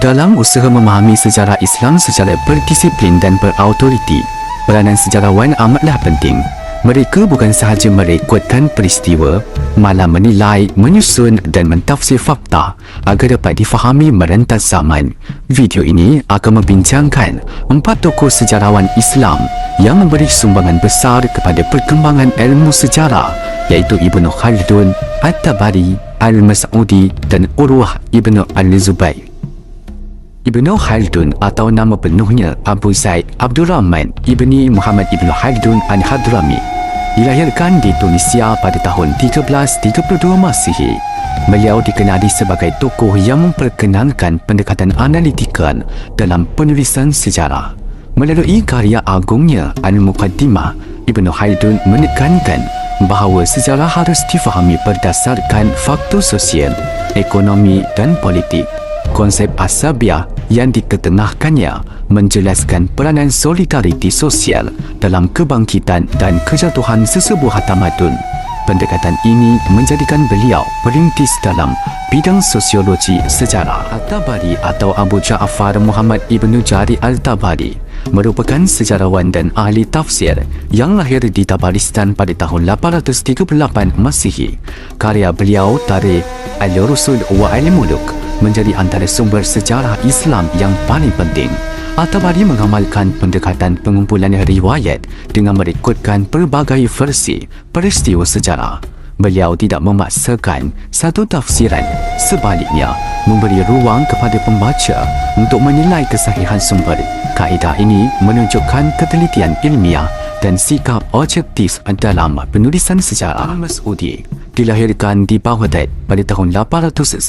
Dalam usaha memahami sejarah Islam secara berdisiplin dan berautoriti, peranan sejarawan amatlah penting. Mereka bukan sahaja merekodkan peristiwa, malah menilai, menyusun dan mentafsir fakta agar dapat difahami merentas zaman. Video ini akan membincangkan 4 tokoh sejarawan Islam yang memberi sumbangan besar kepada perkembangan ilmu sejarah, iaitu Ibnu Khaldun, At-Tabari, Al-Mas'udi dan Urwah Ibnu Al-Zubair. Ibnu Khaldun atau nama penuhnya Abu Zaid Abdul Rahman Ibni Muhammad Ibnu Khaldun Al-Hadrami dilahirkan di Tunisia pada tahun 1332 Masihi. Beliau dikenali sebagai tokoh yang memperkenalkan pendekatan analitikan dalam penulisan sejarah. Melalui karya agungnya Al-Muqaddimah, Ibnu Khaldun menekankan bahawa sejarah harus difahami berdasarkan faktor sosial, ekonomi dan politik. Konsep asabiah yang diketengahkannya menjelaskan peranan solidariti sosial dalam kebangkitan dan kejatuhan sesebuah tamadun. Pendekatan ini menjadikan beliau perintis dalam bidang sosiologi sejarah. At-Tabari atau Abu Ja'far Muhammad Ibnu Jarir Al-Tabari merupakan sejarawan dan ahli tafsir yang lahir di Tabaristan pada tahun 838 Masihi. Karya beliau Tarikh Al-Rusul wa Al-Muluk menjadi antara sumber sejarah Islam yang paling penting. At-Tabari mengamalkan pendekatan pengumpulan riwayat dengan merekodkan pelbagai versi peristiwa sejarah. Beliau tidak memaksakan satu tafsiran, sebaliknya memberi ruang kepada pembaca untuk menilai kesahihan sumber. Kaedah ini menunjukkan ketelitian ilmiah dan sikap objektif dalam penulisan sejarah. Al-Mas'udi dilahirkan di Baghdad pada tahun 896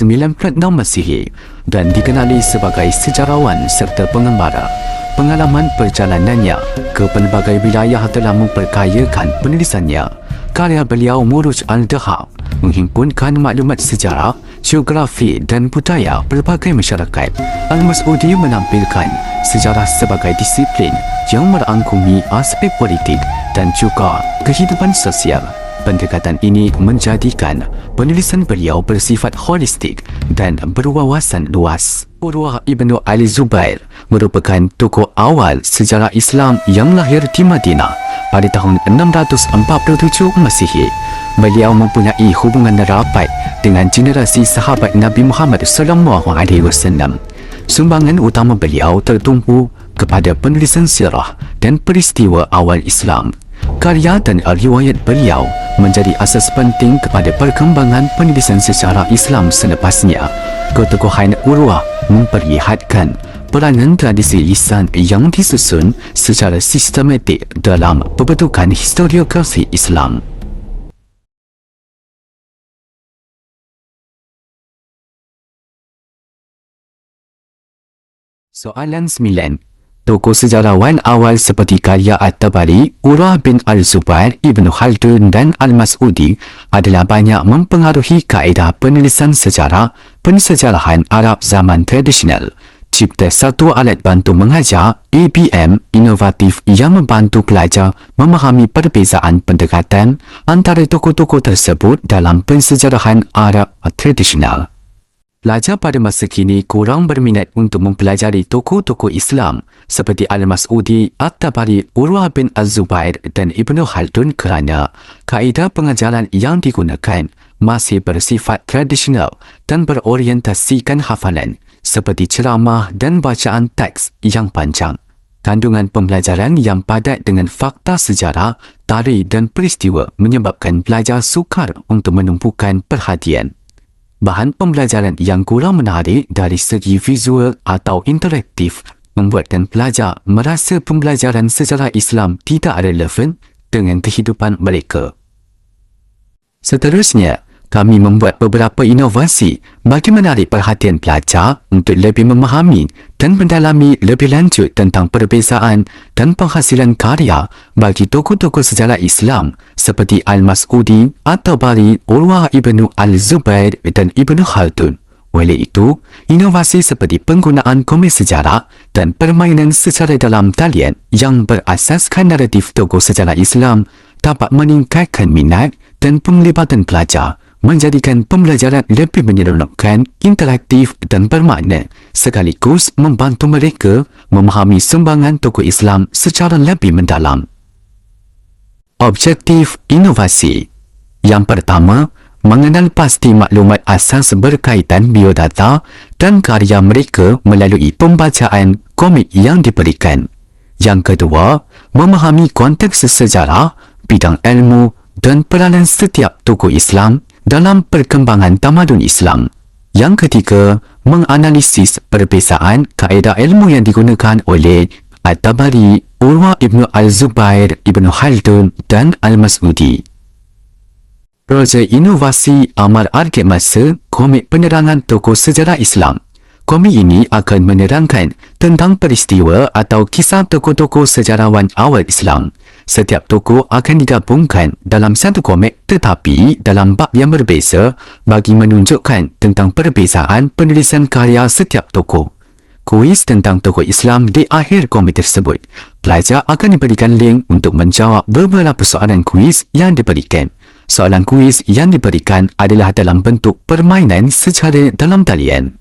Masihi dan dikenali sebagai sejarawan serta pengembara. Pengalaman perjalanannya ke pelbagai wilayah telah memperkayakan penulisannya. Karya beliau Muruj al-Dahab menghimpunkan maklumat sejarah, geografi dan budaya pelbagai masyarakat. Al-Mas'udi menampilkan sejarah sebagai disiplin yang merangkumi aspek politik dan juga kehidupan sosial. Pendekatan ini menjadikan penulisan beliau bersifat holistik dan berwawasan luas. Urwah Ibnu Al-Zubair merupakan tokoh awal sejarah Islam yang lahir di Madinah pada tahun 647 Masihi. Beliau mempunyai hubungan rapat dengan generasi sahabat Nabi Muhammad SAW. Sumbangan utama beliau tertumpu kepada penulisan sirah dan peristiwa awal Islam. Karya dan riwayat beliau menjadi asas penting kepada perkembangan penulisan sejarah Islam selepasnya. Ketokohan Urwah memperlihatkan peranan tradisi lisan yang disusun secara sistematik dalam pembentukan historiografi Islam. Soalan 9. Tokoh sejarawan awal seperti karya At-Tabari, Urwah bin Al-Zubair, Ibnu Khaldun dan Al-Mas'udi adalah banyak mempengaruhi kaedah penulisan sejarah pensejarahan Arab zaman tradisional. Cipta satu alat bantu mengajar ABM inovatif yang membantu pelajar memahami perbezaan pendekatan antara tokoh-tokoh tersebut dalam pensejarahan Arab tradisional. Pelajar pada masa kini kurang berminat untuk mempelajari tokoh-tokoh Islam seperti Al-Mas'udi, At-Tabari, Urwah bin Al-Zubair dan Ibnu Khaldun kerana kaedah pengajaran yang digunakan masih bersifat tradisional dan berorientasikan hafalan seperti ceramah dan bacaan teks yang panjang. Kandungan pembelajaran yang padat dengan fakta sejarah, tarikh dan peristiwa menyebabkan pelajar sukar untuk menumpukan perhatian. Bahan pembelajaran yang kurang menarik dari segi visual atau interaktif membuatkan pelajar merasa pembelajaran sejarah Islam tidak relevan dengan kehidupan mereka. Seterusnya, kami membuat beberapa inovasi bagi menarik perhatian pelajar untuk lebih memahami dan mendalami lebih lanjut tentang perbezaan dan penghasilan karya bagi tokoh-tokoh sejarah Islam seperti Al-Mas'udi, At-Tabari, Urwah ibnu Al-Zubair dan Ibnu Khaldun. Oleh itu, inovasi seperti penggunaan komik sejarah dan permainan secara dalam talian yang berasaskan naratif tokoh sejarah Islam dapat meningkatkan minat dan penglibatan pelajar, menjadikan pembelajaran lebih menyeronokkan, interaktif dan bermakna, sekaligus membantu mereka memahami sumbangan tokoh Islam secara lebih mendalam. Objektif inovasi. Yang pertama, mengenal pasti maklumat asas berkaitan biodata dan karya mereka melalui pembacaan komik yang diberikan. Yang kedua, memahami konteks sejarah, bidang ilmu dan peranan setiap tokoh Islam dalam perkembangan tamadun Islam. Yang ketiga, menganalisis perbezaan kaedah ilmu yang digunakan oleh At-Tabari, Urwah ibnu Al-Zubair, Ibnu Khaldun dan Al-Mas'udi. Projek inovasi Amal Arkib Masa komik penerangan tokoh sejarah Islam. Komik ini akan menerangkan tentang peristiwa atau kisah tokoh-tokoh sejarawan awal Islam. Setiap tokoh akan digabungkan dalam satu komik tetapi dalam bab yang berbeza bagi menunjukkan tentang perbezaan penulisan karya setiap tokoh. Kuis tentang tokoh Islam di akhir komik tersebut. Pelajar akan diberikan link untuk menjawab beberapa soalan kuis yang diberikan. Soalan kuis yang diberikan adalah dalam bentuk permainan secara dalam talian.